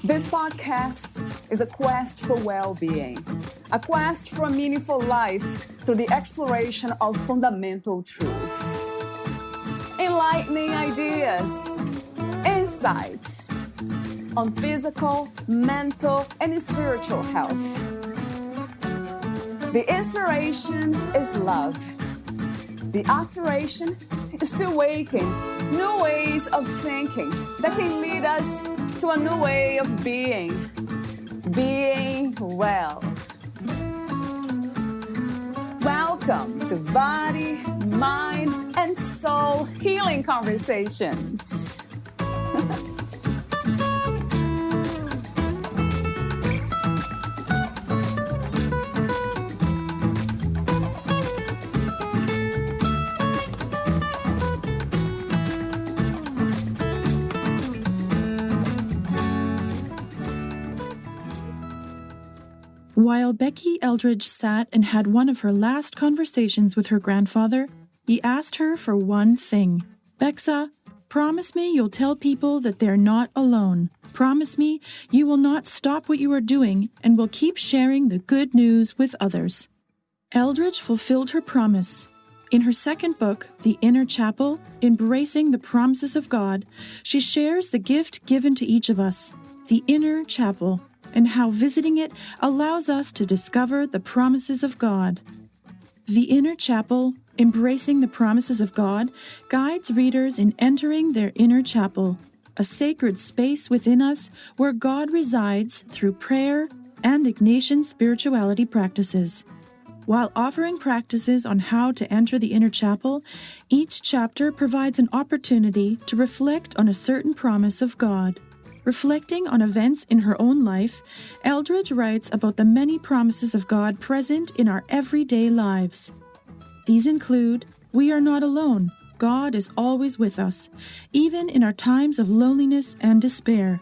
This podcast is a quest for well-being, a quest for a meaningful life through the exploration of fundamental truth. Enlightening ideas, insights on physical, mental, and spiritual health. The inspiration is love. The aspiration is to awaken new ways of thinking that can lead us to a new way of being well. Welcome to Body, Mind, and Soul Healing Conversations. While Becky Eldredge sat and had one of her last conversations with her grandfather, he asked her for one thing. "Becksa, promise me you'll tell people that they're not alone. Promise me you will not stop what you are doing and will keep sharing the good news with others." Eldredge fulfilled her promise. In her second book, The Inner Chapel, Embracing the Promises of God, she shares the gift given to each of us, the inner chapel, and how visiting it allows us to discover the promises of God. The Inner Chapel, Embracing the Promises of God, guides readers in entering their inner chapel, a sacred space within us where God resides through prayer and Ignatian spirituality practices. While offering practices on how to enter the inner chapel, each chapter provides an opportunity to reflect on a certain promise of God. Reflecting on events in her own life, Eldredge writes about the many promises of God present in our everyday lives. These include, we are not alone. God is always with us, even in our times of loneliness and despair.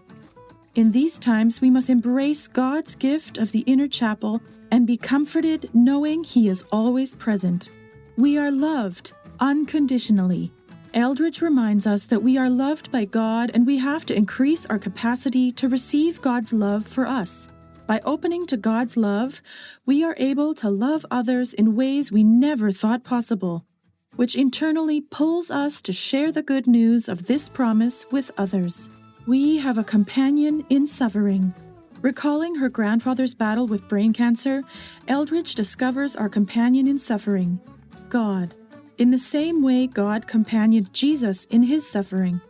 In these times, we must embrace God's gift of the inner chapel and be comforted knowing He is always present. We are loved unconditionally. Eldredge reminds us that we are loved by God and we have to increase our capacity to receive God's love for us. By opening to God's love, we are able to love others in ways we never thought possible, which internally pulls us to share the good news of this promise with others. We have a companion in suffering. Recalling her grandfather's battle with brain cancer, Eldredge discovers our companion in suffering, God. In the same way God companioned Jesus in his suffering,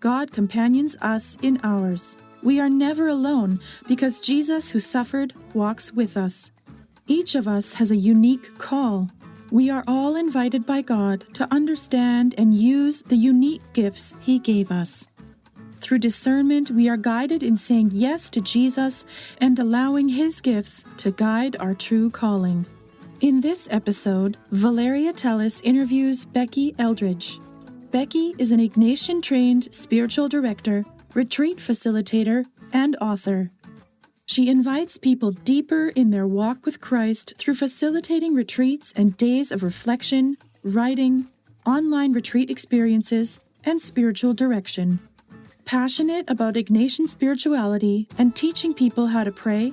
God companions us in ours. We are never alone because Jesus who suffered walks with us. Each of us has a unique call. We are all invited by God to understand and use the unique gifts He gave us. Through discernment, we are guided in saying yes to Jesus and allowing His gifts to guide our true calling. In this episode, Valeria Tellis interviews Becky Eldredge. Becky is an Ignatian-trained spiritual director, retreat facilitator, and author. She invites people deeper in their walk with Christ through facilitating retreats and days of reflection, writing, online retreat experiences, and spiritual direction. Passionate about Ignatian spirituality and teaching people how to pray,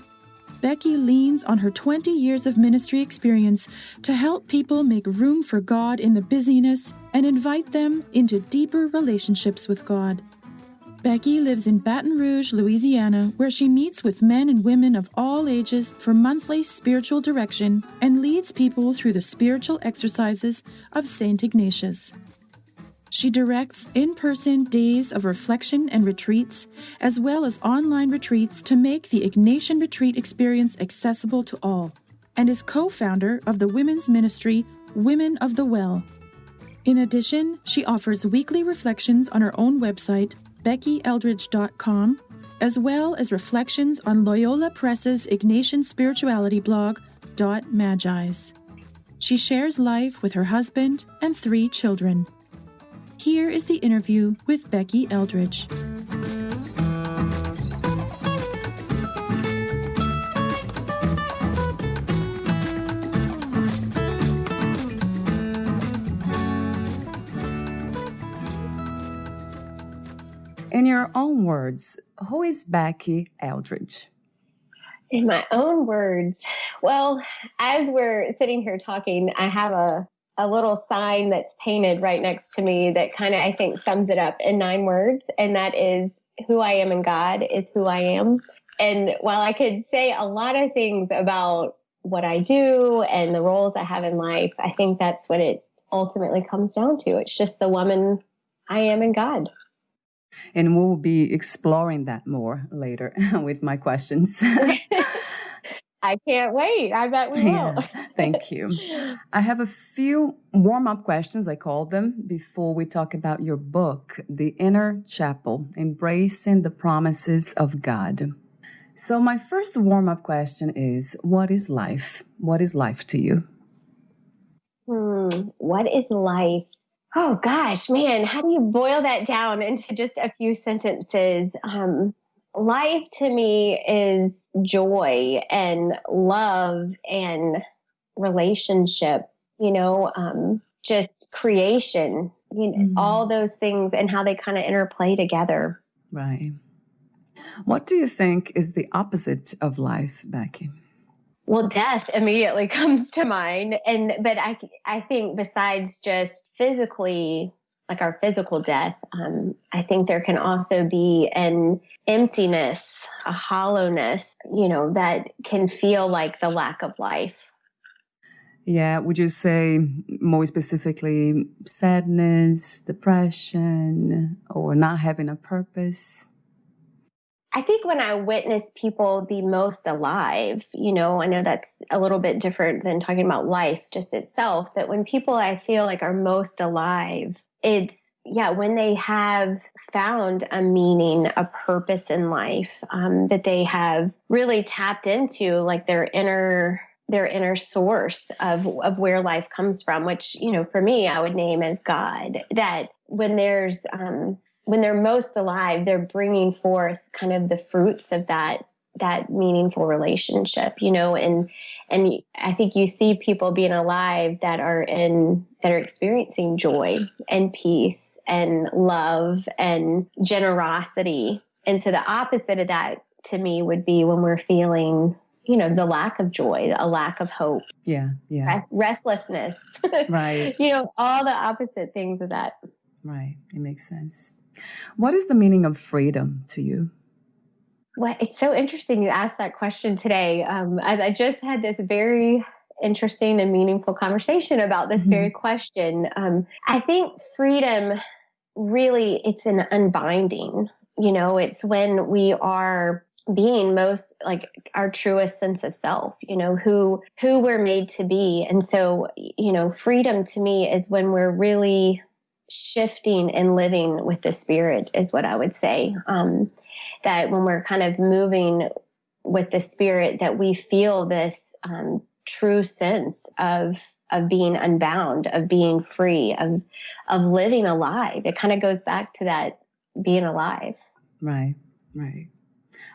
Becky leans on her 20 years of ministry experience to help people make room for God in the busyness and invite them into deeper relationships with God. Becky lives in Baton Rouge, Louisiana, where she meets with men and women of all ages for monthly spiritual direction and leads people through the spiritual exercises of St. Ignatius. She directs in-person days of reflection and retreats, as well as online retreats to make the Ignatian retreat experience accessible to all, and is co-founder of the women's ministry Women of the Well. In addition, she offers weekly reflections on her own website, beckyeldredge.com, as well as reflections on Loyola Press's Ignatian spirituality blog, .magis. She shares life with her husband and 3 children. Here is the interview with Becky Eldredge. In your own words, who is Becky Eldredge? In my own words, well, as we're sitting here talking, I have a little sign that's painted right next to me that kind of, I think, sums it up in 9 words. And that is, who I am in God is who I am. And while I could say a lot of things about what I do and the roles I have in life, I think that's what it ultimately comes down to. It's just the woman I am in God. And we'll be exploring that more later with my questions. I can't wait. I bet we will. Yeah, thank you. I have a few warm-up questions, I call them, before we talk about your book, The Inner Chapel, Embracing the Promises of God. So my first warm-up question is, what is life? What is life to you? What is life? Oh gosh, man, how do you boil that down into just a few sentences? Life to me is joy and love and relationship, just creation, all those things and how they kind of interplay together. Right. What do you think is the opposite of life, Becky? Well, death immediately comes to mind. But I think besides just physically, like our physical death, I think there can also be an emptiness, a hollowness, that can feel like the lack of life. Yeah. Would you say more specifically sadness, depression, or not having a purpose? I think when I witness people be most alive, I know that's a little bit different than talking about life just itself, but when people I feel like are most alive, it's, when they have found a meaning, a purpose in life, that they have really tapped into, like their inner source of where life comes from, which, for me, I would name as God. That when they're most alive, they're bringing forth kind of the fruits of that meaningful relationship, and I think you see people being alive that are experiencing joy and peace and love and generosity. And so the opposite of that to me would be when we're feeling, the lack of joy, a lack of hope. Yeah. Restlessness. Right. All the opposite things of that. Right. It makes sense. What is the meaning of freedom to you? Well, it's so interesting you asked that question today. I just had this very interesting and meaningful conversation about this very question. I think freedom really, it's an unbinding. It's when we are being most like our truest sense of self, who we're made to be. And so, freedom to me is when we're really shifting and living with the Spirit is what I would say. That when we're kind of moving with the Spirit, that we feel this true sense of being unbound, of being free, of living alive. It kind of goes back to that being alive. Right.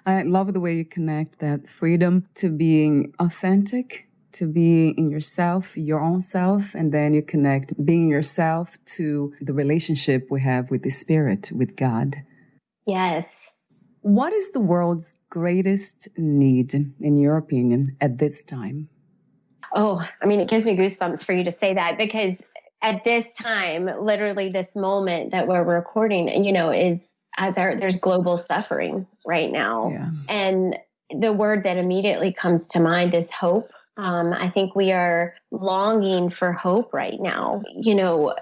I love the way you connect that freedom to being authentic, to be in yourself, your own self, and then you connect being yourself to the relationship we have with the Spirit, with God. Yes. What is the world's greatest need, in your opinion, at this time? Oh, I mean, it gives me goosebumps for you to say that, because at this time, literally this moment that we're recording, is there's global suffering right now. Yeah. And the word that immediately comes to mind is hope. I think we are longing for hope right now,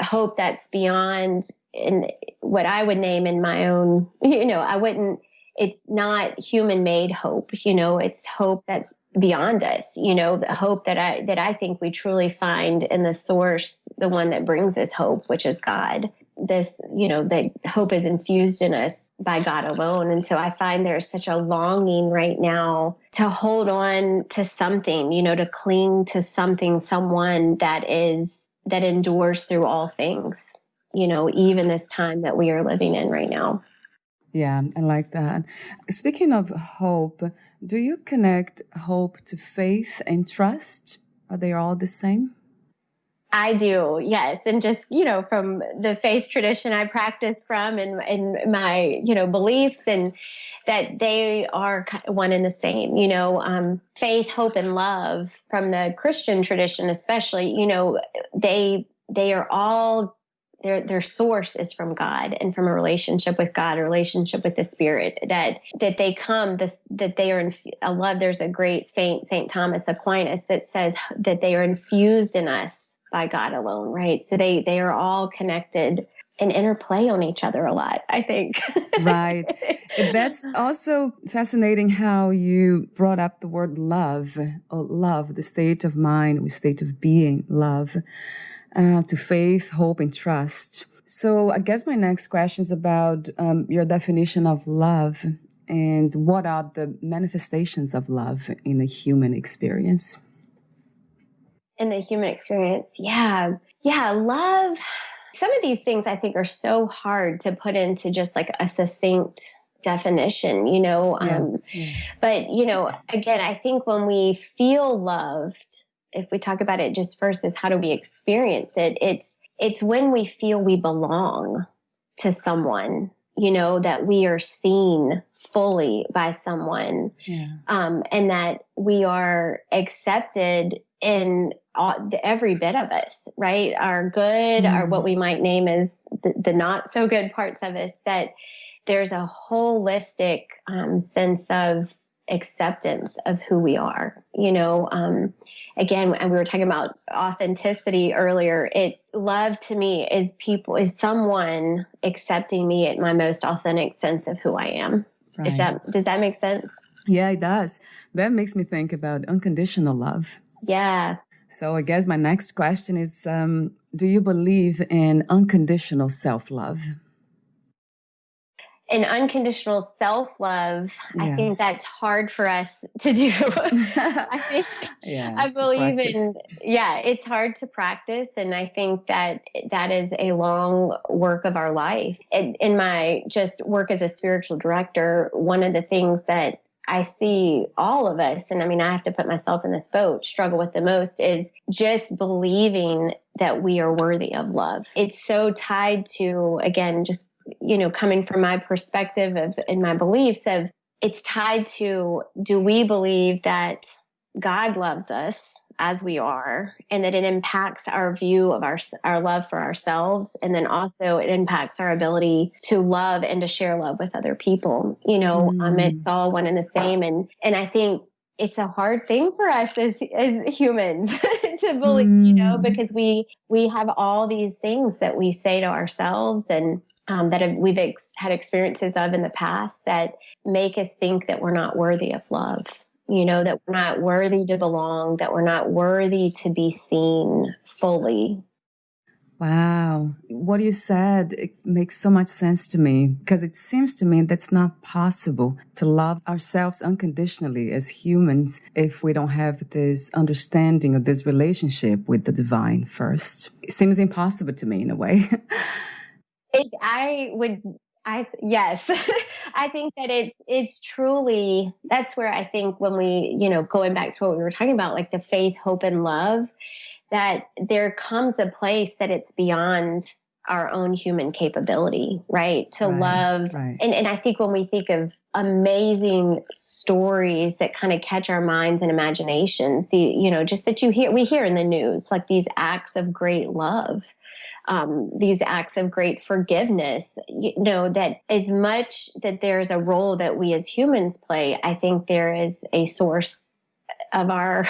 hope that's beyond in what I would name in my own, it's not human made hope, it's hope that's beyond us, the hope that I think we truly find in the source, the one that brings us hope, which is God. This, that hope is infused in us by God alone. And so I find there's such a longing right now to hold on to something, to cling to something, someone that endures through all things, even this time that we are living in right now. Yeah, I like that. Speaking of hope, do you connect hope to faith and trust? Are they all the same? I do, yes. And just, from the faith tradition I practice from and my, beliefs, and that they are one and the same, faith, hope, and love from the Christian tradition, especially, they are all, their source is from God and from a relationship with God, a relationship with the Spirit, that they come, that they are in a love. There's a great Saint Thomas Aquinas, that says that they are infused in us by God alone, right? So they are all connected and interplay on each other a lot, I think. Right. That's also fascinating how you brought up the word love, or love, the state of mind, the state of being, love, to faith, hope, and trust. So I guess my next question is about your definition of love, and what are the manifestations of love in a human experience? In the human experience, yeah. Love. Some of these things I think are so hard to put into just like a succinct definition, but, again, I think when we feel loved, if we talk about it just versus how do we experience it, it's when we feel we belong to someone, that we are seen fully by someone, and that we are accepted in every bit of us, right? Our good, our what we might name as the not so good parts of us, that there's a holistic sense of acceptance of who we are. Again, and we were talking about authenticity earlier. It's love to me is someone accepting me at my most authentic sense of who I am. Right. Does that make sense? Yeah, it does. That makes me think about unconditional love. Yeah. So I guess my next question is, do you believe in unconditional self-love? In unconditional self-love, I think that's hard for us to do. I believe it's hard to practice. And I think that is a long work of our life. In my just work as a spiritual director, one of the things that I see all of us, and I mean, I have to put myself in this boat, struggle with the most, is just believing that we are worthy of love. It's so tied to, again, just, coming from my perspective and my beliefs of, it's tied to, do we believe that God loves us as we are, and that it impacts our view of our love for ourselves, and then also it impacts our ability to love and to share love with other people. It's all one and the same, and I think it's a hard thing for us as humans to believe, because we have all these things that we say to ourselves, and that we've had experiences of in the past that make us think that we're not worthy of love. That we're not worthy to belong, that we're not worthy to be seen fully. Wow. What you said, it makes so much sense to me, because it seems to me that's not possible to love ourselves unconditionally as humans if we don't have this understanding of this relationship with the divine first. It seems impossible to me in a way. Yes, I think that it's truly, that's where I think when we, going back to what we were talking about, like the faith, hope, and love, that there comes a place that it's beyond our own human capability, right? To love. Right. And I think when we think of amazing stories that kind of catch our minds and imaginations, just that we hear in the news, like these acts of great love, these acts of great forgiveness, that as much that there's a role that we as humans play, I think there is a source of our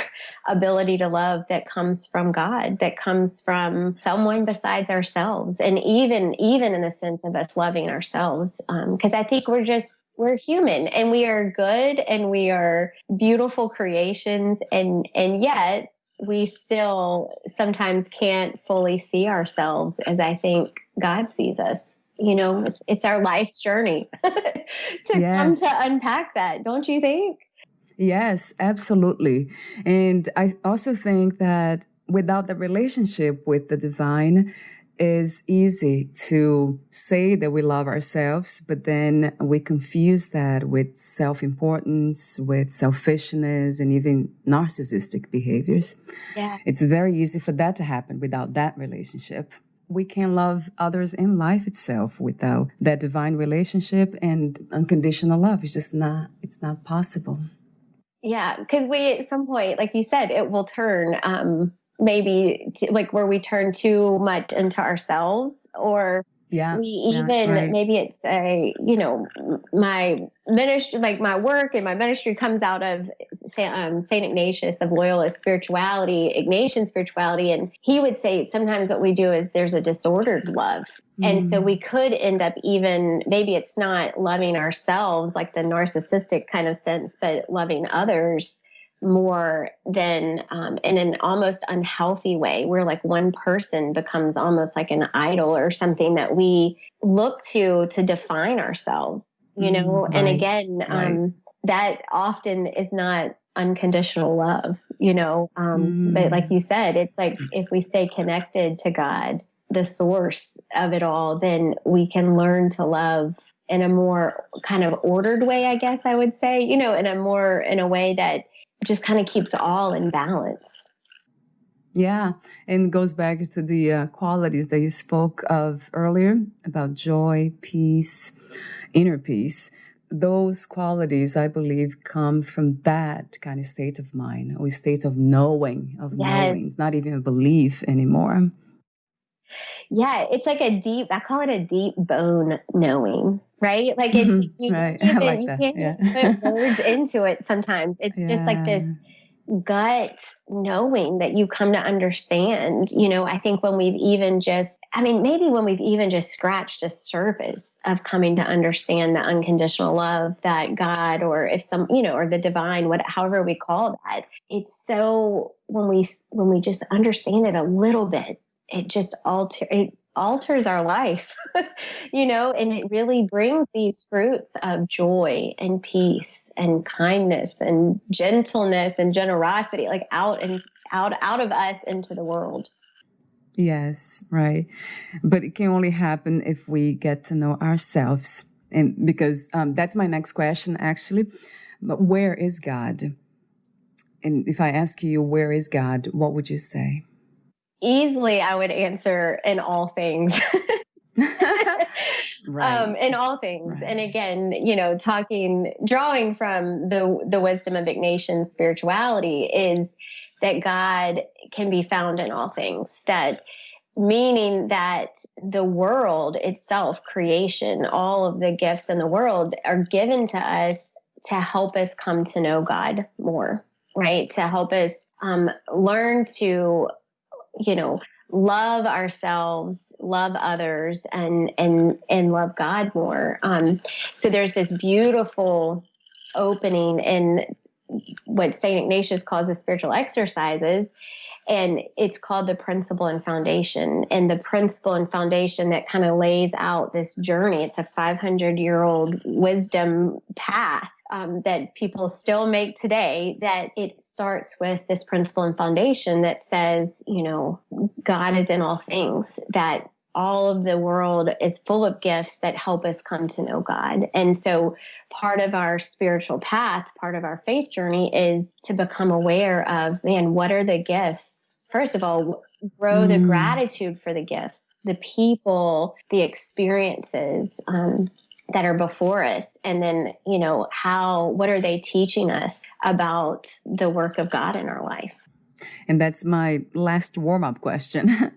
ability to love that comes from God, that comes from someone besides ourselves. And even in the sense of us loving ourselves, because I think we're human, and we are good, and we are beautiful creations. And yet we still sometimes can't fully see ourselves as I think God sees us. It's our life's journey to come to unpack that. Don't you think? Yes, absolutely. And I also think that without the relationship with the divine, is easy to say that we love ourselves, but then we confuse that with self-importance, with selfishness, and even narcissistic behaviors. Yeah. It's very easy for that to happen without that relationship. We can't love others in life itself without that divine relationship and unconditional love. It's not possible. Yeah, because we, at some point, like you said, it will turn maybe like where we turn too much into ourselves, or we even, right. maybe it's my ministry, like my work and my ministry comes out of Saint Ignatius of Loyola spirituality, Ignatian spirituality. And he would say sometimes what we do is there's a disordered love. And so we could end up, even maybe it's not loving ourselves like the narcissistic kind of sense, but loving others more than in an almost unhealthy way, where like one person becomes almost like an idol or something that we look to define ourselves, Right, and again, right. that often is not unconditional love, but like you said, it's like if we stay connected to God, the source of it all, then we can learn to love in a more kind of ordered way, I guess I would say, in a way that just kind of keeps all in balance. Yeah, and goes back to the qualities that you spoke of earlier about joy, peace, inner peace. Those qualities, I believe, come from that kind of state of mind, or state of knowing, knowing. It's not even a belief anymore. Yeah, it's like I call it a deep bone knowing, right? Like it's, right. you can't even put words into it sometimes. It's just like this gut knowing that you come to understand. I think when we've even just, maybe when we've even just scratched the surface of coming to understand the unconditional love that God, or if some, or the divine, however we call that, it's so, when we just understand it a little bit, it just alters our life, and it really brings these fruits of joy and peace and kindness and gentleness and generosity, like out of us into the world. Yes, right. But it can only happen if we get to know ourselves. And because that's my next question, actually. But where is God? And if I ask you, where is God, what would you say? Easily, I would answer in all things. Right. In all things. Right. And again, drawing from the wisdom of Ignatian spirituality, is that God can be found in all things. That meaning that the world itself, creation, all of the gifts in the world are given to us to help us come to know God more, right? To help us learn to, love ourselves, love others, and love God more. So there's this beautiful opening in what Saint Ignatius calls the spiritual exercises, and it's called the principle and foundation. And the principle and foundation that kind of lays out this journey. It's a 500-year-old wisdom path that people still make today, that it starts with this principle and foundation that says, God is in all things, that all of the world is full of gifts that help us come to know God. And so part of our spiritual path, part of our faith journey, is to become aware of, man, what are the gifts? First of all, grow the gratitude for the gifts, the people, the experiences, that are before us. And then, what are they teaching us about the work of God in our life? And that's my last warm-up question.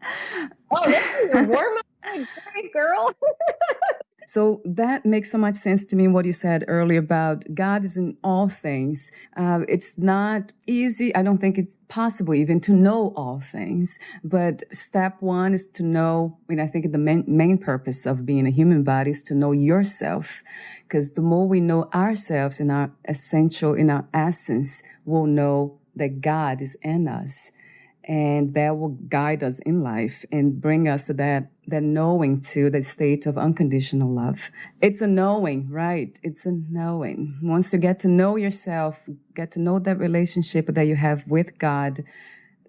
Oh, this is a warm-up? Great, girl. So that makes so much sense to me, what you said earlier about God is in all things. It's not easy. I don't think it's possible even to know all things. But step one is to know, I think the main purpose of being a human body is to know yourself. Because the more we know ourselves in our essence, we'll know that God is in us. And that will guide us in life and bring us to that knowing, to the state of unconditional love. It's a knowing, right? It's a knowing. Once you get to know yourself, get to know that relationship that you have with God,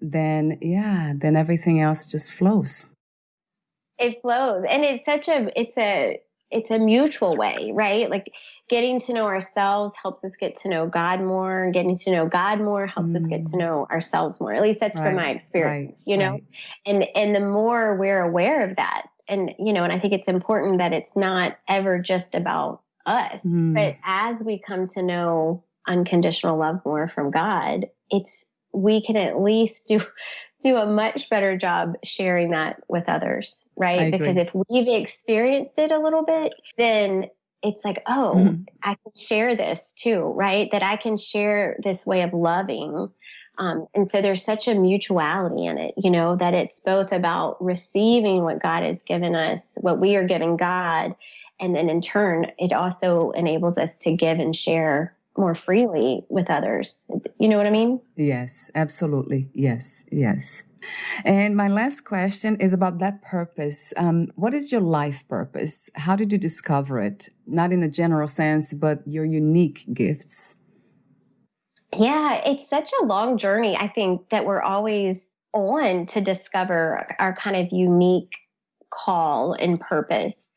then everything else just flows. It flows. And it's a mutual way, right? Like getting to know ourselves helps us get to know God more. Getting to know God more helps us get to Mm, know ourselves more. At least that's from my right, right, experience, you know? right. And the more we're aware of that, and and I think it's important that it's not ever just about us, Mm, but as we come to know unconditional love more from God, we can at least do a much better job sharing that with others, I right? Because agree. if we've experienced it a little bit, then it's like, oh, Mhm. I can share this too, right? That I can share this way of loving. And so there's such a mutuality in it, that it's both about receiving what God has given us, what we are giving God. And then in turn, it also enables us to give and share more freely with others. You know what I mean? Yes, absolutely. Yes, yes. And my last question is about that purpose. What is your life purpose? How did you discover it? Not in a general sense, but your unique gifts. Yeah, it's such a long journey, I think, that we're always on to discover our kind of unique call and purpose.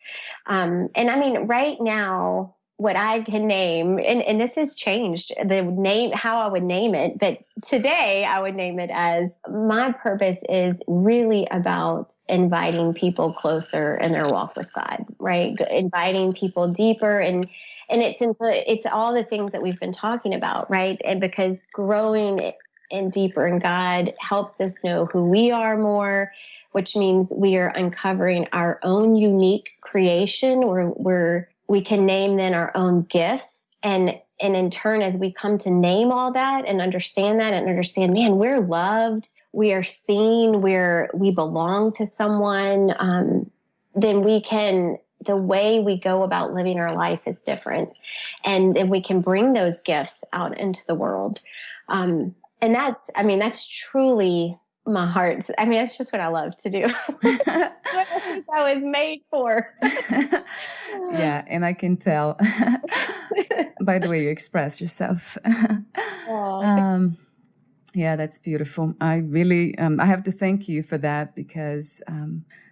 And I mean, right now, what I can name, and this has changed the name, how I would name it, but today I would name it as my purpose is really about inviting people closer in their walk with God, right? Inviting people deeper and it's all the things that we've been talking about, right? And because growing and deeper in God helps us know who we are more, which means we are uncovering our own unique creation where we can name then our own gifts. And in turn, as we come to name all that and understand, man, we're loved, we are seen, we belong to someone, then the way we go about living our life is different. And then we can bring those gifts out into the world. And that's truly my heart. I mean, that's just what I love to do. That's what I think I was made for. Yeah, and I can tell by the way you express yourself. Oh, um, yeah, that's beautiful. I really, I have to thank you for that because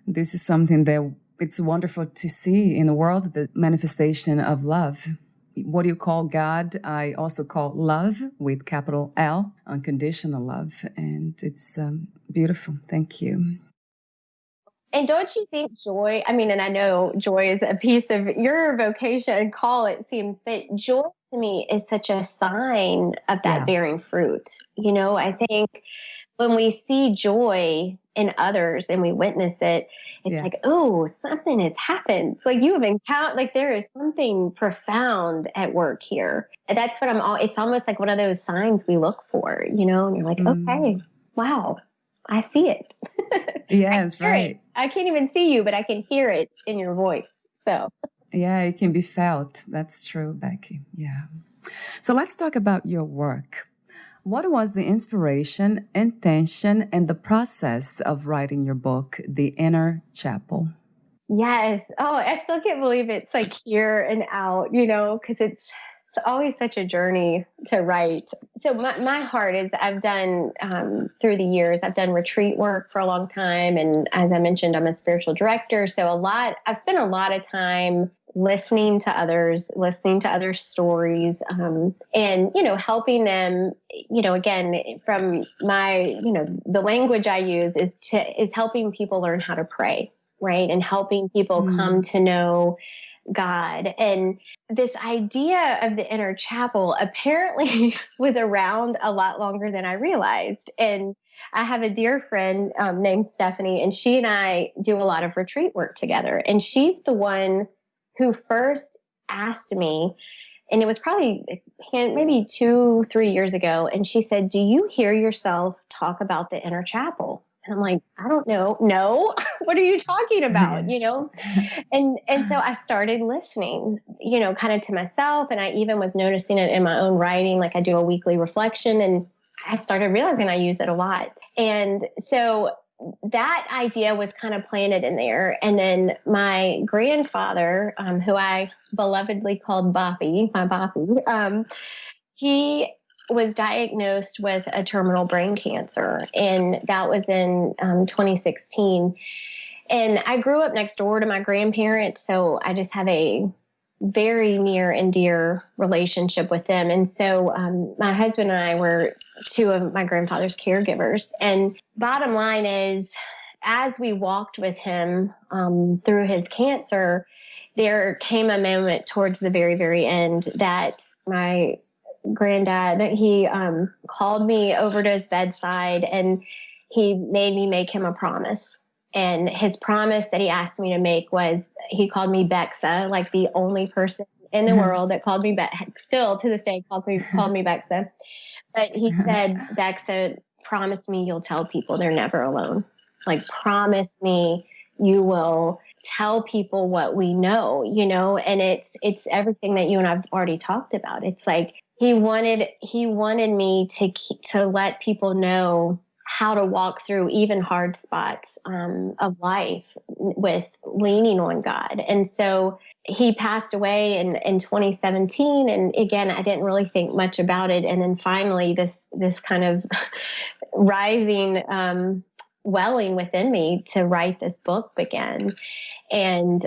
this is something that it's wonderful to see in the world, the manifestation of love. What do you call God? I also call love with capital L, unconditional love. And it's beautiful. Thank you. and don't you think joy, I mean, and I know joy is a piece of your vocation and call, it seems, but joy to me is such a sign of that Yeah. bearing fruit. I think when we see joy in others and we witness it, it's Yeah. like, oh, something has happened. It's like you have encountered, like there is something profound at work here. And that's what it's almost like one of those signs we look for, and you're like, Mm. okay, wow, I see it. I Yes, hear it. right. I can't even see you, but I can hear it in your voice. So, Yeah, it can be felt. That's true, Becky. Yeah. So let's talk about your work. What was the inspiration, intention, and the process of writing your book, The Inner Chapel? yes. Oh, I still can't believe it's like here and out, because it's always such a journey to write. So my heart is I've done through the years, I've done retreat work for a long time. And as I mentioned, I'm a spiritual director. So I've spent a lot of time listening to others, listening to other stories, and, helping them, again, from my, the language I use is helping people learn how to pray, right? And helping people come Mm, to know God. And this idea of the inner chapel apparently was around a lot longer than I realized. And I have a dear friend named Stephanie, and she and I do a lot of retreat work together. And she's the one who first asked me, and it was probably maybe 2-3 years ago. And she said, do you hear yourself talk about the inner chapel? And I'm like, I don't know. No, what are you talking about? yeah. And so I started listening, kind of to myself. And I even was noticing it in my own writing. Like I do a weekly reflection and I started realizing I use it a lot. And so that idea was kind of planted in there. And then my grandfather, who I belovedly called Boppy, my Boppy, he was diagnosed with a terminal brain cancer. And that was in 2016. And I grew up next door to my grandparents, so I just have a very near and dear relationship with them. And so my husband and I were two of my grandfather's caregivers. And bottom line is, as we walked with him through his cancer, there came a moment towards the very, very end that my granddad, he called me over to his bedside and he made me make him a promise. And his promise that he asked me to make was, he called me Becksa, like the only person in the world that called me still to this day called me Becksa. But he said, Becksa, promise me you'll tell people they're never alone. Like, promise me you will tell people what we know, and it's everything that you and I've already talked about. It's like he wanted me to let people know how to walk through even hard spots of life with leaning on God. And so he passed away in 2017. And again, I didn't really think much about it. And then finally this kind of rising, welling within me to write this book began. And,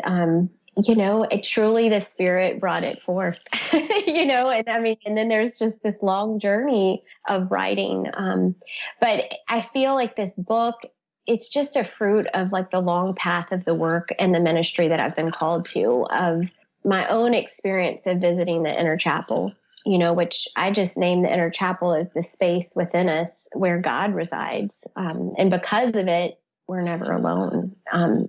it truly, the Spirit brought it forth, and then there's just this long journey of writing. But I feel like this book, it's just a fruit of like the long path of the work and the ministry that I've been called to, of my own experience of visiting the inner chapel, which I just named the inner chapel as the space within us where God resides. And because of it, we're never alone.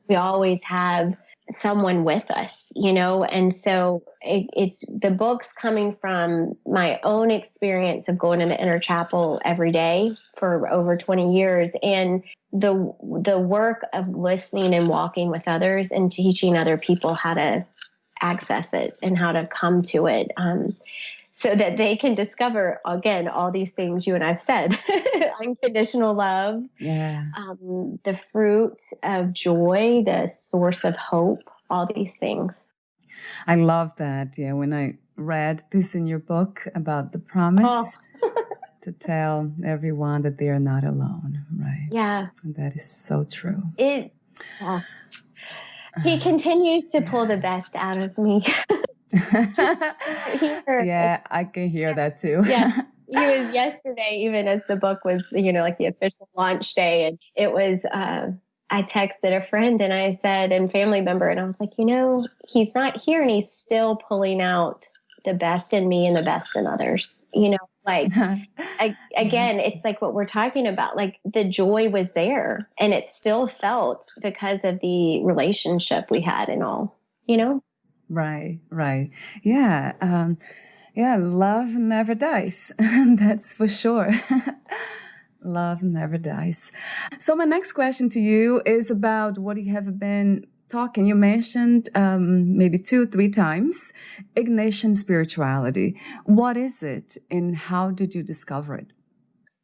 We always have someone with us, and so it's the book's coming from my own experience of going to the inner chapel every day for over 20 years, and the work of listening and walking with others and teaching other people how to access it and how to come to it, so that they can discover, again, all these things you and I've said, unconditional love, the fruit of joy, the source of hope, all these things. I love that. Yeah, when I read this in your book about the promise to tell everyone that they are not alone, right? Yeah. And that is so true. He continues to pull the best out of me. Yeah, I can hear that too. Yeah. He was yesterday, even as the book was, like the official launch day. And it was, I texted a friend and I said, and family member, and I was like, he's not here and he's still pulling out the best in me and the best in others, again, it's like what we're talking about, like the joy was there and it still felt because of the relationship we had and all, Right. Yeah. Love never dies. That's for sure. Love never dies. So my next question to you is about what you have been talking. You mentioned maybe 2-3 times Ignatian spirituality. What is it and how did you discover it?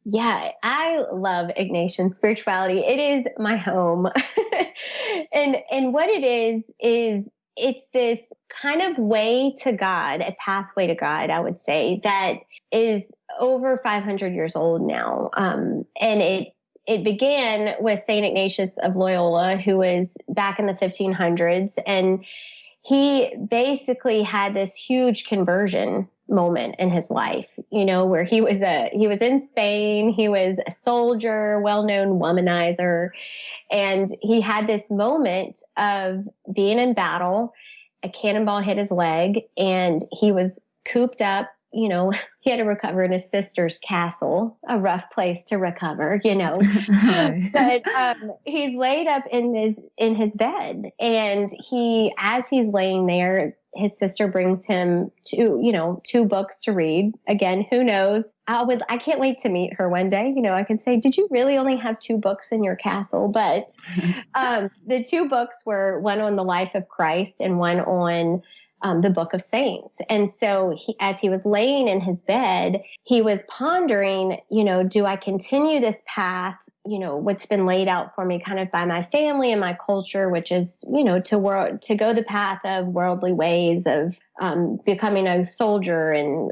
Yeah, I love Ignatian spirituality. It is my home. and what it is it's this kind of way to God, a pathway to God, I would say, that is over 500 years old now. And it began with St. Ignatius of Loyola, who was back in the 1500s. And he basically had this huge conversion moment in his life, where he was in Spain, he was a soldier, well-known womanizer, and he had this moment of being in battle. A cannonball hit his leg and he was cooped up. He had to recover in his sister's castle, a rough place to recover, But he's laid up in his bed, and as he's laying there, his sister brings him two books to read. Again, who knows? I can't wait to meet her one day. I can say, did you really only have 2 books in your castle? But the 2 books were one on the life of Christ and one on the Book of Saints. And so as he was laying in his bed, he was pondering, do I continue this path, what's been laid out for me kind of by my family and my culture, which is, to go the path of worldly ways of becoming a soldier and,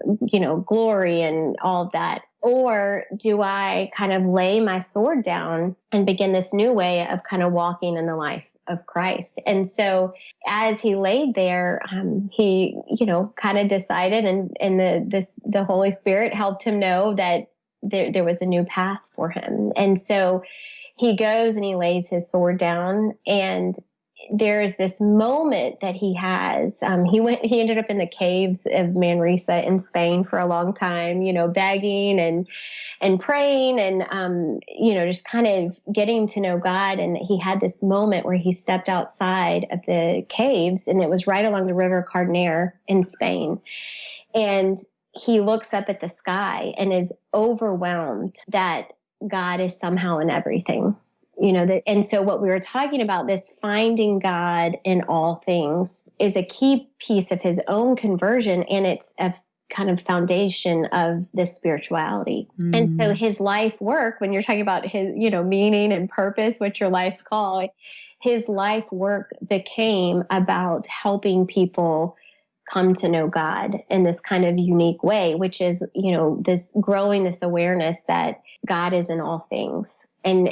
glory and all of that? Or do I kind of lay my sword down and begin this new way of kind of walking in the life of Christ. And so as he laid there, he, kind of decided, and the Holy Spirit helped him know that there was a new path for him. And so he goes and he lays his sword down, and there's this moment that he has. He ended up in the caves of Manresa in Spain for a long time, begging and praying and, just kind of getting to know God. And he had this moment where he stepped outside of the caves, and it was right along the River Cardener in Spain. And he looks up at the sky and is overwhelmed that God is somehow in everything. And so what we were talking about, this finding God in all things, is a key piece of his own conversion. And it's a kind of foundation of this spirituality. Mm. And so his life work, when you're talking about his, meaning and purpose, what your life's called, his life work became about helping people come to know God in this kind of unique way, which is, this growing this awareness that God is in all things. And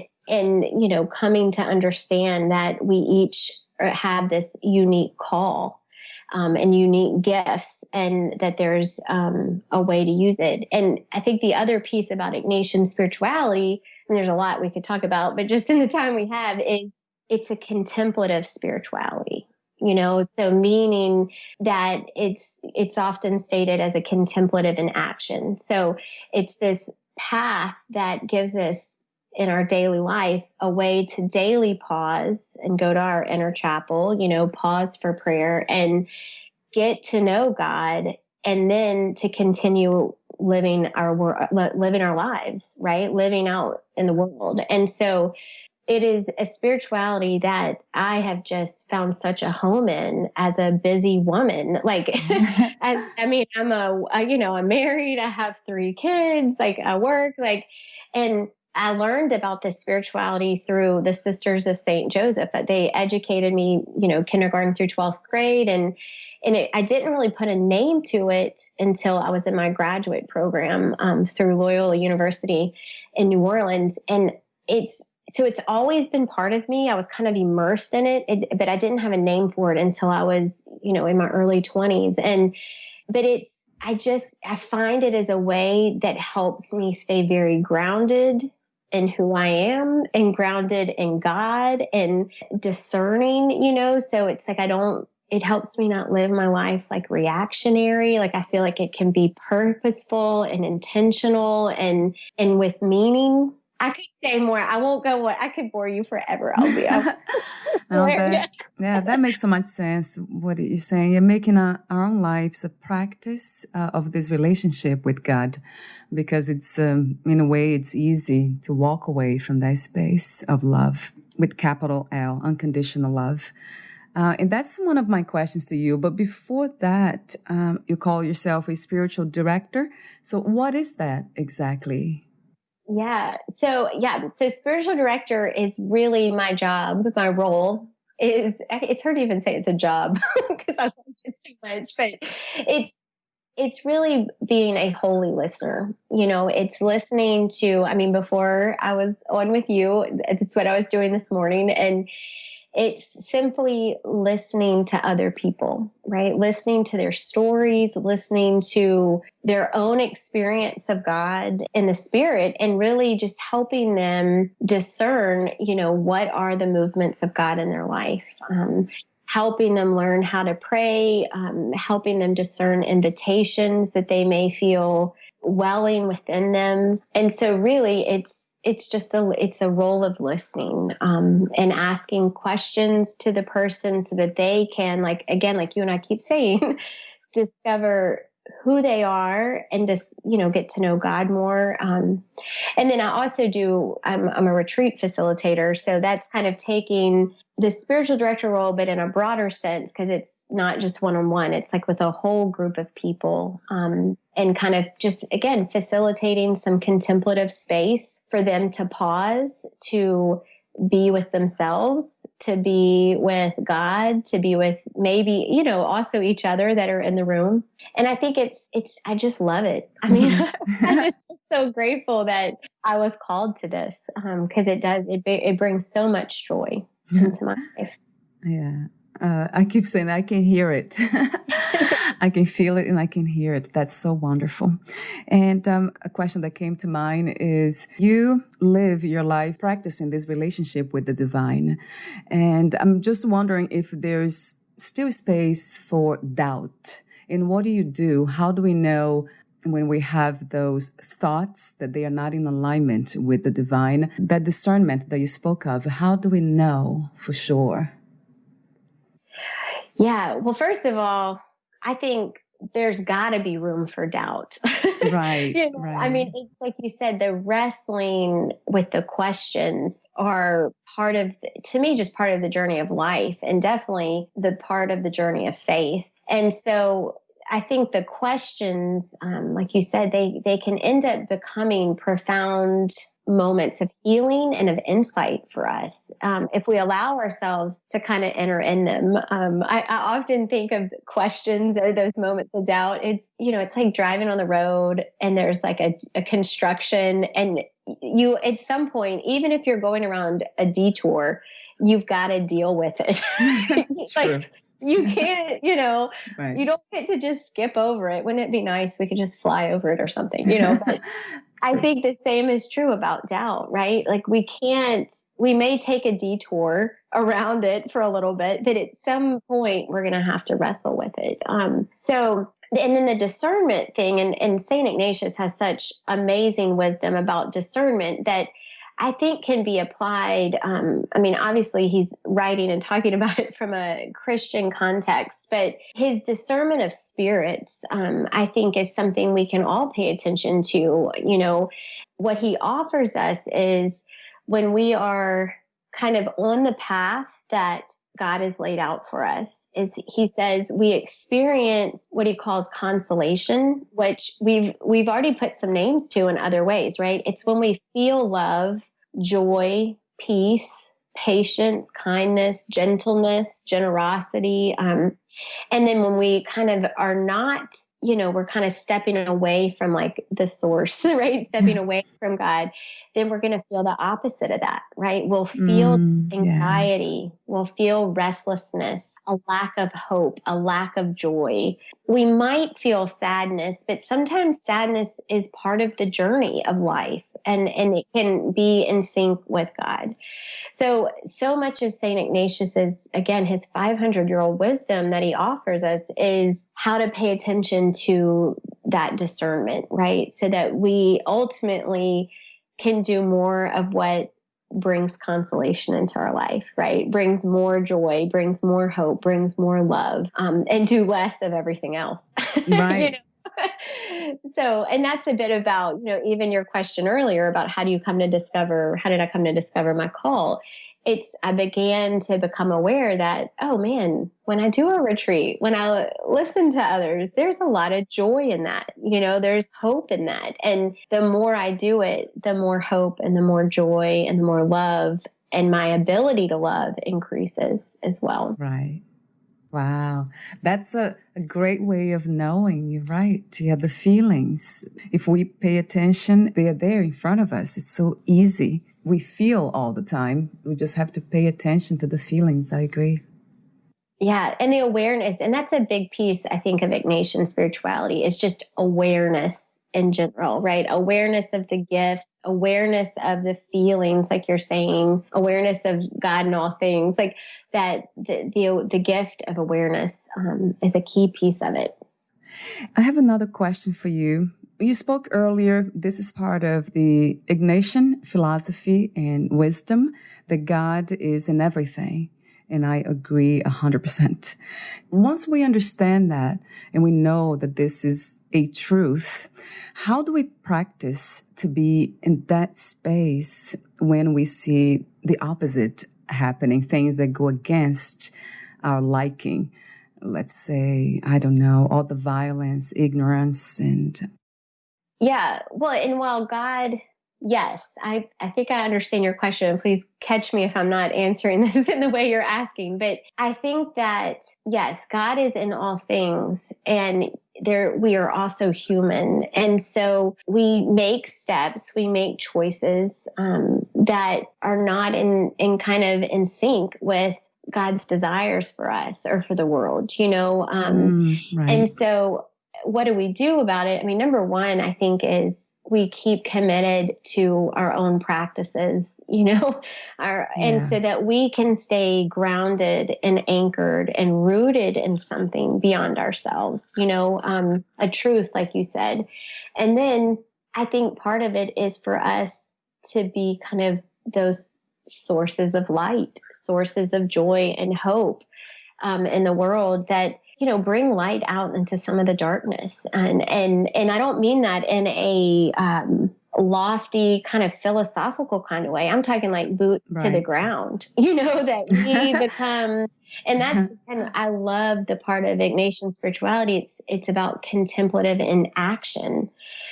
coming to understand that we each have this unique call and unique gifts, and that there's a way to use it. And I think the other piece about Ignatian spirituality, and there's a lot we could talk about, but just in the time we have, is it's a contemplative spirituality. So meaning that it's often stated as a contemplative in action. So it's this path that gives us in our daily life a way to daily pause and go to our inner chapel, pause for prayer and get to know God, and then to continue living our lives, right? Living out in the world. And so it is a spirituality that I have just found such a home in as a busy woman. Like, I'm married, I have 3 kids, like I work, and I learned about this spirituality through the Sisters of St. Joseph, that they educated me, kindergarten through 12th grade. I didn't really put a name to it until I was in my graduate program through Loyola University in New Orleans. And it's always been part of me. I was kind of immersed in it, but I didn't have a name for it until I was, in my early 20s. I find it as a way that helps me stay very grounded in who I am and grounded in God and discerning, so it's like it helps me not live my life like reactionary. Like I feel like it can be purposeful and intentional and with meaning. I could say more. I won't go. I could bore you forever. That makes so much sense. What you're saying, you're making our own lives a practice of this relationship with God, because it's in a way it's easy to walk away from that space of love with capital L, unconditional love. And that's one of my questions to you. But before that, you call yourself a spiritual director. So what is that exactly? Yeah. So spiritual director is really my job. My role it's hard to even say it's a job because I love it so much, but it's really being a holy listener. It's listening to, before I was on with you, that's what I was doing this morning. And it's simply listening to other people, right? Listening to their stories, listening to their own experience of God and the Spirit, and really just helping them discern, what are the movements of God in their life. Helping them learn how to pray, helping them discern invitations that they may feel welling within them. And so really it's a role of listening and asking questions to the person so that they can, like you and I keep saying, discover who they are and just, get to know God more. And then I also I'm a retreat facilitator. So that's kind of taking the spiritual director role, but in a broader sense, because it's not just one-on-one, it's like with a whole group of people, and kind of just, again, facilitating some contemplative space for them to pause, to be with themselves, to be with God, to be with maybe, also each other that are in the room. And I think I just love it. I just feel so grateful that I was called to this, because it brings so much joy. into my life. Yeah. I keep saying I can hear it. I can feel it and I can hear it. That's so wonderful. And a question that came to mind is you live your life practicing this relationship with the divine. And I'm just wondering if there's still space for doubt. And what do you do? How do we know when we have those thoughts that they are not in alignment with the divine? That discernment that you spoke of, how do we know for sure? Yeah. Well, first of all, I think there's got to be room for doubt. Right, I right. mean, it's like you said, the wrestling with the questions are part of, to me, just part of the journey of life and definitely the part of the journey of faith. And so I think the questions, like you said, they can end up becoming profound moments of healing and of insight for us if we allow ourselves to kind of enter in them. I often think of questions or those moments of doubt. It's like driving on the road and there's like a construction, and you at some point, even if you're going around a detour, you've got to deal with it. True. Like you can't, Right. you don't get to just skip over it. Wouldn't it be nice? We could just fly over it or something, but I True. think the same is true about doubt, right? Like we may take a detour around it for a little bit, but at some point we're going to have to wrestle with it. And then the discernment thing, and St. Ignatius has such amazing wisdom about discernment that I think can be applied. Obviously he's writing and talking about it from a Christian context, but his discernment of spirits, I think is something we can all pay attention to. What he offers us is when we are kind of on the path that God has laid out for us, is he says we experience what he calls consolation, which we've already put some names to in other ways, right? It's when we feel love, joy, peace, patience, kindness, gentleness, generosity. And then when we kind of are not, we're kind of stepping away from like the source, right? Stepping away from God, then we're going to feel the opposite of that, right? We'll feel Yeah. anxiety, we'll feel restlessness, a lack of hope, a lack of joy. We might feel sadness, but sometimes sadness is part of the journey of life, and it can be in sync with God. So much of St. Ignatius's, again, his 500-year-old wisdom that he offers us is how to pay attention to that discernment, right? So that we ultimately can do more of what brings consolation into our life, right? Brings more joy, brings more hope, brings more love, and do less of everything else. Right. So, and that's a bit about, even your question earlier about how did I come to discover my call? I began to become aware that, oh man, when I do a retreat, when I listen to others, there's a lot of joy in that, there's hope in that. And the more I do it, the more hope and the more joy and the more love and my ability to love increases as well. Right. Wow. That's a great way of knowing. You're right. Yeah, the feelings. If we pay attention, they are there in front of us. It's so easy. We feel all the time. We just have to pay attention to the feelings. I agree. Yeah. And the awareness, and that's a big piece, I think, of Ignatian spirituality, is just awareness in general, right? Awareness of the gifts, awareness of the feelings, like you're saying, awareness of God in all things, like that. The gift of awareness is a key piece of it. I have another question for you. You spoke earlier, this is part of the Ignatian philosophy and wisdom, that God is in everything. And I agree 100%. Once we understand that and we know that this is a truth, how do we practice to be in that space when we see the opposite happening, things that go against our liking? Let's say, I don't know, all the violence, ignorance, and... Yeah. Well, and while God, yes, I think I understand your question. Please catch me if I'm not answering this in the way you're asking. But I think that, yes, God is in all things, and we are also human. And so we make steps, we make choices, that are not in kind of in sync with God's desires for us or for the world, Right. and so what do we do about it? I mean, number one, I think, is we keep committed to our own practices, and Yeah. so that we can stay grounded and anchored and rooted in something beyond ourselves, a truth, like you said. And then I think part of it is for us to be kind of those sources of light, sources of joy and hope in the world that bring light out into some of the darkness. And I don't mean that in a lofty kind of philosophical kind of way. I'm talking like boots to the Right. ground, that we become. And I love the part of Ignatian spirituality. It's about contemplative in action,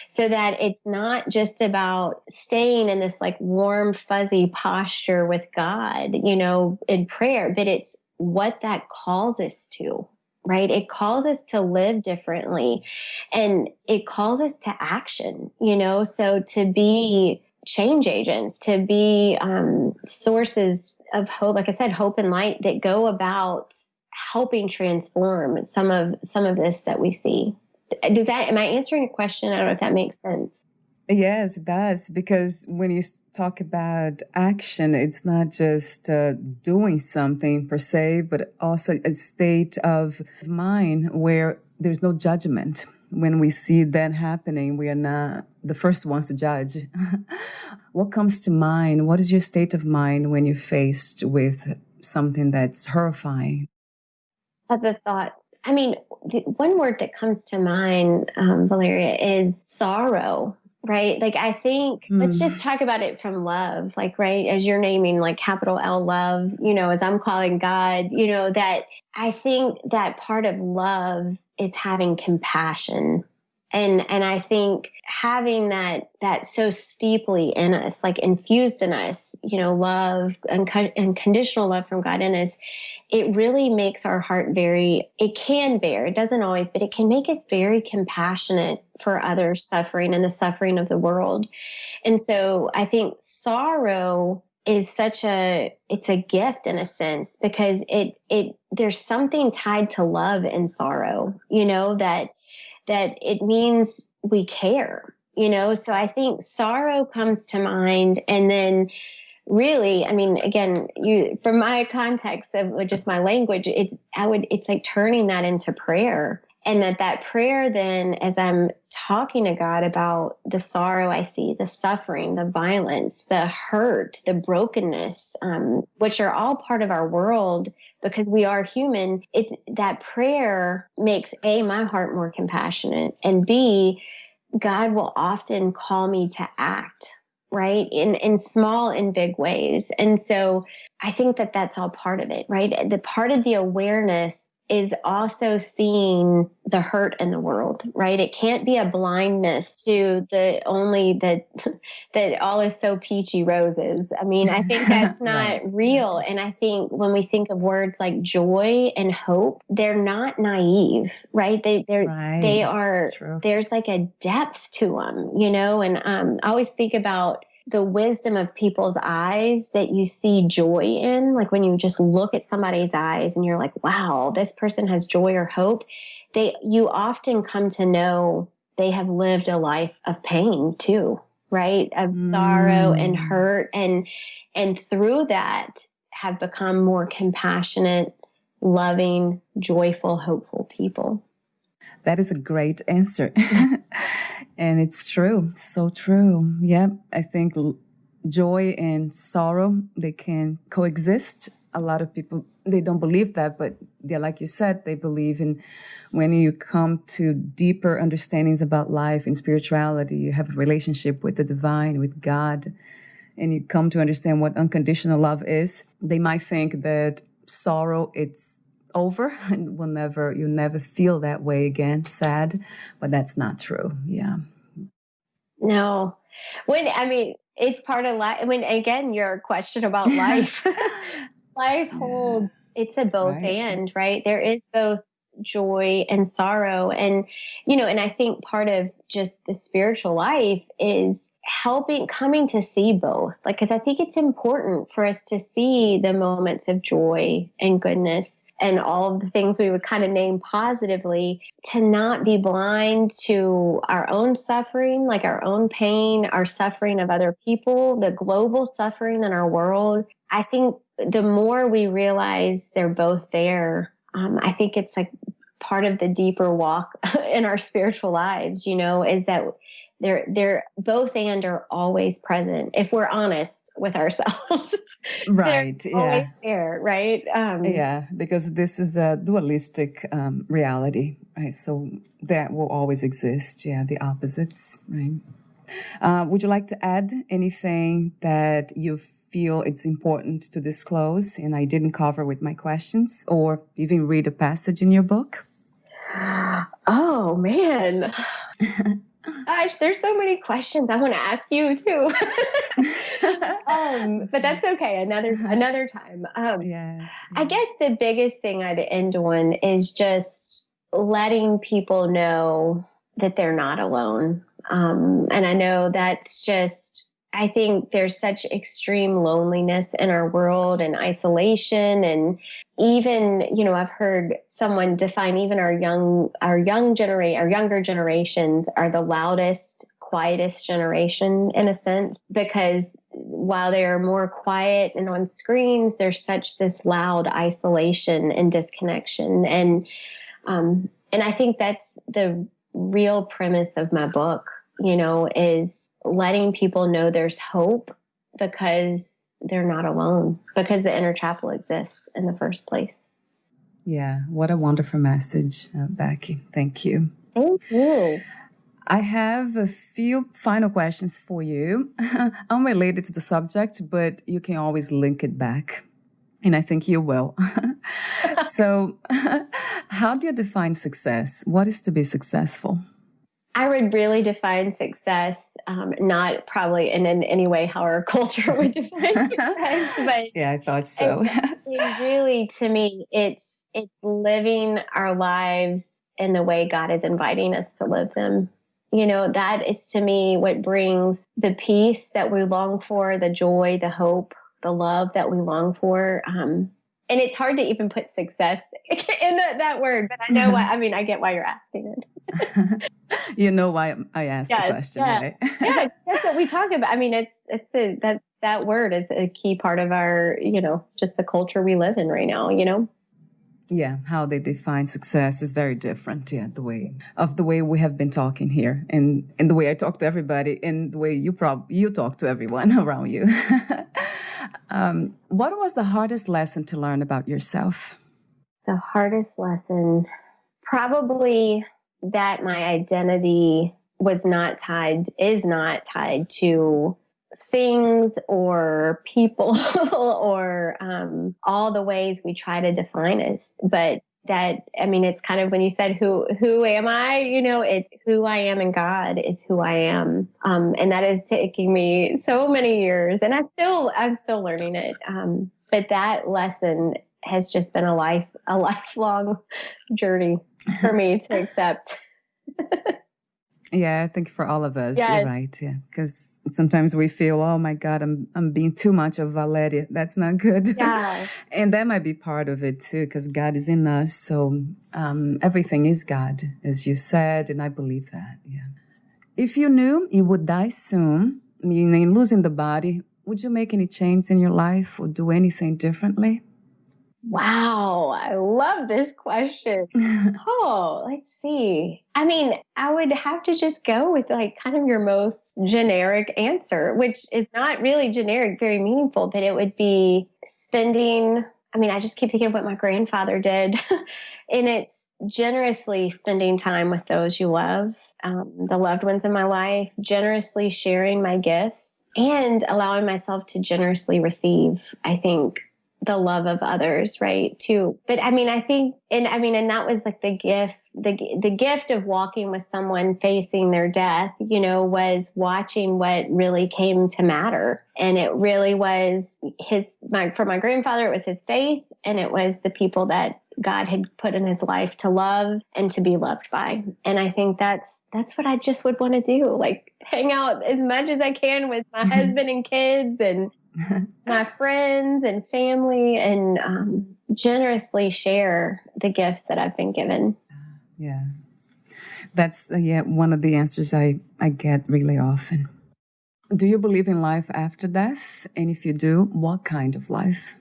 so that it's not just about staying in this like warm, fuzzy posture with God, in prayer, but it's what that calls us to, right? It calls us to live differently, and it calls us to action, so to be change agents, to be sources of hope, like I said, hope and light that go about helping transform some of this that we see. Am I answering a question? I don't know if that makes sense. Yes, it does. Because when you talk about action, it's not just doing something per se, but also a state of mind where there's no judgment. When we see that happening, we are not the first ones to judge. What comes to mind? What is your state of mind when you're faced with something that's horrifying? Other thoughts. I mean, the one word that comes to mind, Valeria, is sorrow, right? Like, I think, let's just talk about it from love, like, right, as you're naming, like capital L love, as I'm calling God, that I think that part of love is having compassion. And I think having that so steeply in us, like infused in us, love and unconditional love from God in us, it really makes our heart it can bear, it doesn't always, but it can make us very compassionate for others suffering and the suffering of the world. And so I think sorrow is it's a gift in a sense, because there's something tied to love and sorrow, that it means we care, so I think sorrow comes to mind. And then really, I mean, again, from my context of just my language, it's like turning that into prayer. And that prayer then, as I'm talking to God about the sorrow I see, the suffering, the violence, the hurt, the brokenness, which are all part of our world because we are human, it's that prayer makes A, my heart more compassionate, and B, God will often call me to act, right? In small and big ways. And so I think that that's all part of it, right? The part of the awareness is also seeing the hurt in the world, right? It can't be a blindness to that all is so peachy roses. I mean, I think that's not Right. real. And I think when we think of words like joy and hope, they're not naive, right? They Right. are, True. there's like a depth to them, and I always think about the wisdom of people's eyes that you see joy in, like when you just look at somebody's eyes and you're like, wow, this person has joy or hope. You often come to know they have lived a life of pain too, right? Of sorrow and hurt. And through that have become more compassionate, loving, joyful, hopeful people. That is a great answer. And it's true. So true. Yeah. I think joy and sorrow, they can coexist. A lot of people, they don't believe that, but yeah, like you said, they believe in when you come to deeper understandings about life and spirituality, you have a relationship with the divine, with God, and you come to understand what unconditional love is. They might think that sorrow, it's over and you'll never feel that way again, sad, but that's not true. Yeah. No. It's part of life. Again, your question about life, life Yeah. holds, it's a both Right. and, right? There is both joy and sorrow. And, and I think part of just the spiritual life is coming to see both. Like, cause I think it's important for us to see the moments of joy and goodness and all of the things we would kind of name positively, to not be blind to our own suffering, like our own pain, our suffering of other people, the global suffering in our world. I think the more we realize they're both there, I think it's like part of the deeper walk in our spiritual lives, is that they're both and are always present. If we're honest with ourselves, Right. they're always there, right? Yeah, because this is a dualistic reality, right? So that will always exist. Yeah, the opposites, right? Would you like to add anything that you feel it's important to disclose and I didn't cover with my questions, or even read a passage in your book? Oh, man. Gosh, there's so many questions I want to ask you too. But that's okay. Another time. Yes. I guess the biggest thing I'd end on is just letting people know that they're not alone. And I know that's just, I think there's such extreme loneliness in our world and isolation. And even, I've heard someone define even our younger generations are the loudest, quietest generation in a sense, because while they are more quiet and on screens, there's such this loud isolation and disconnection. And I think that's the real premise of my book, is letting people know there's hope because they're not alone, because the inner chapel exists in the first place. Yeah, what a wonderful message, Becky. Thank you. Thank you. I have a few final questions for you, unrelated to the subject, but you can always link it back. And I think you will. So, how do you define success? What is to be successful? I would really define success, not probably in any way how our culture would define success, but yeah, I thought so. it really, to me, it's living our lives in the way God is inviting us to live them. That is to me what brings the peace that we long for, the joy, the hope, the love that we long for. And it's hard to even put success in that word, but I know why. I mean, I get why you're asking it. You know why I asked the question, right? Yeah, that's what we talk about. I mean, that word is a key part of our, just the culture we live in right now, Yeah, how they define success is very different. Yeah, the way we have been talking here, and the way I talk to everybody, and the way you talk to everyone around you. What was the hardest lesson to learn about yourself? The hardest lesson, probably that my identity is not tied to things or people or all the ways we try to define us. But that, I mean, it's kind of when you said, who am I? It's who I am in God is who I am. And that is taking me so many years, and I'm still learning it. But that lesson has just been a lifelong journey for me to accept. Yeah, I think for all of us, Yes. You're right. Yeah, because sometimes we feel, oh my God, I'm being too much of Valeria. That's not good. Yeah. And that might be part of it too, because God is in us. So everything is God, as you said, and I believe that. Yeah. If you knew you would die soon, meaning losing the body, would you make any change in your life or do anything differently? Wow, I love this question. Let's see. I mean, I would have to just go with like kind of your most generic answer, which is not really generic, very meaningful, but it would be I just keep thinking of what my grandfather did. And it's generously spending time with those you love, the loved ones in my life, generously sharing my gifts, and allowing myself to generously receive, I think, the love of others, right, too. But I mean, I think, and that was like the gift of walking with someone facing their death, was watching what really came to matter. And it really was for my grandfather, it was his faith, and it was the people that God had put in his life to love and to be loved by. And I think that's what I just would want to do, like hang out as much as I can with my husband and kids and my friends and family, and generously share the gifts that I've been given. Yeah. That's one of the answers I get really often. Do you believe in life after death? And if you do, what kind of life?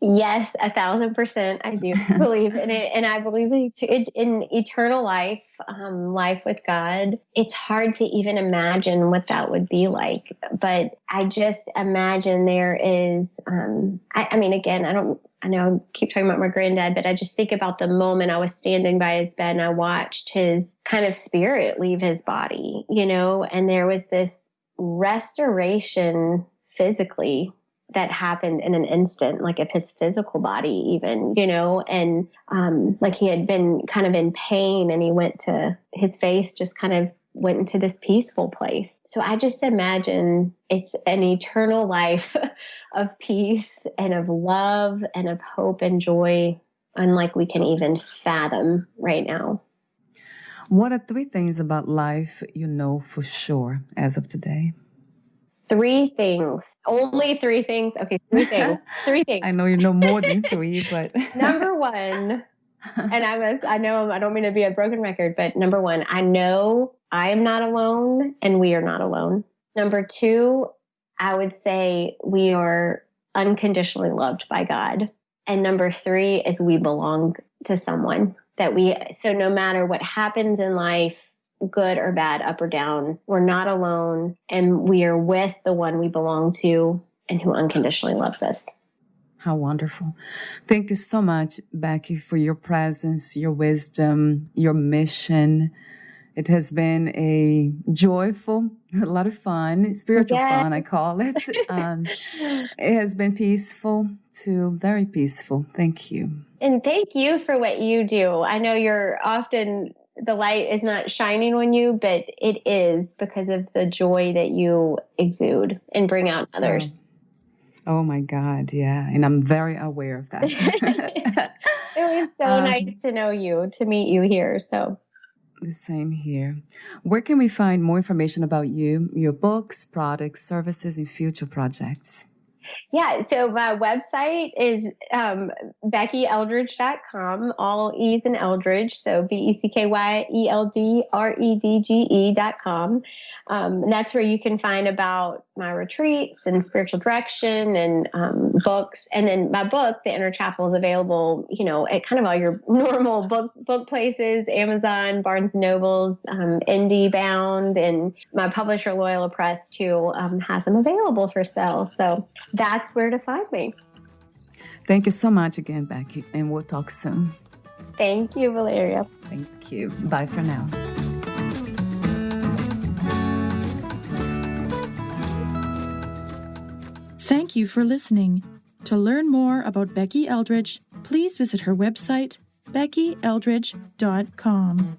Yes, 1,000%. I do believe in it. And I believe in eternal life, life with God. It's hard to even imagine what that would be like. But I just imagine there is, I mean, again, I know I keep talking about my granddad, but I just think about the moment I was standing by his bed and I watched his kind of spirit leave his body, and there was this restoration physically that happened in an instant, like of his physical body even, and like he had been kind of in pain and his face just kind of went into this peaceful place. So I just imagine it's an eternal life of peace and of love and of hope and joy, unlike we can even fathom right now. What are 3 things about life you know for sure as of today? 3 things. Only 3 things. Okay, 3 things. 3 things. I know you know more than 3, but Number 1, and I know I don't mean to be a broken record, but number 1, I know I am not alone and we are not alone. Number 2, I would say we are unconditionally loved by God. And number 3 is we belong to someone so no matter what happens in life, good or bad, up or down, we're not alone, and we are with the one we belong to and who unconditionally loves us. How wonderful. Thank you so much, Becky, for your presence, your wisdom, your mission. It has been a joyful, a lot of fun, spiritual fun, I call it. It has been peaceful to very peaceful. Thank you. And thank you for what you do. I know the light is not shining on you, but it is because of the joy that you exude and bring out others. Oh my God, yeah. And I'm very aware of that. It was so nice to meet you here. So the same here. Where can we find more information about you, your books, products, services, and future projects? Yeah, so my website is BeckyEldredge.com, all E's in Eldredge, so BeckyEldredge.com. And that's where you can find about my retreats and spiritual direction and books. And then my book, The Inner Chapel, is available, at kind of all your normal book places, Amazon, Barnes & Nobles, Indie Bound, and my publisher, Loyola Press, too, has them available for sale. So that's where to find me. Thank you so much again, Becky, and we'll talk soon. Thank you, Valeria. Thank you. Bye for now. Thank you for listening. To learn more about Becky Eldredge, please visit her website, BeckyEldredge.com.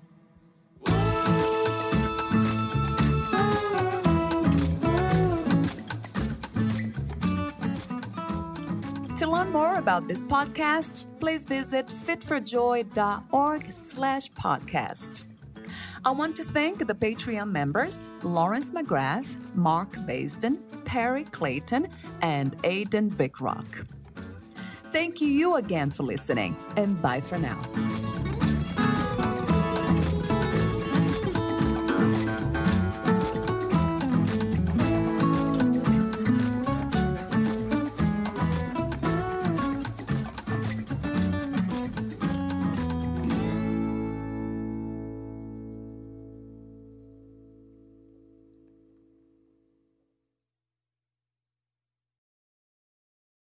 To learn more about this podcast, please visit fitforjoy.org/podcast. I want to thank the Patreon members, Lawrence McGrath, Mark Basden, Terry Clayton, and Aidan Vickrock. Thank you again for listening, and bye for now.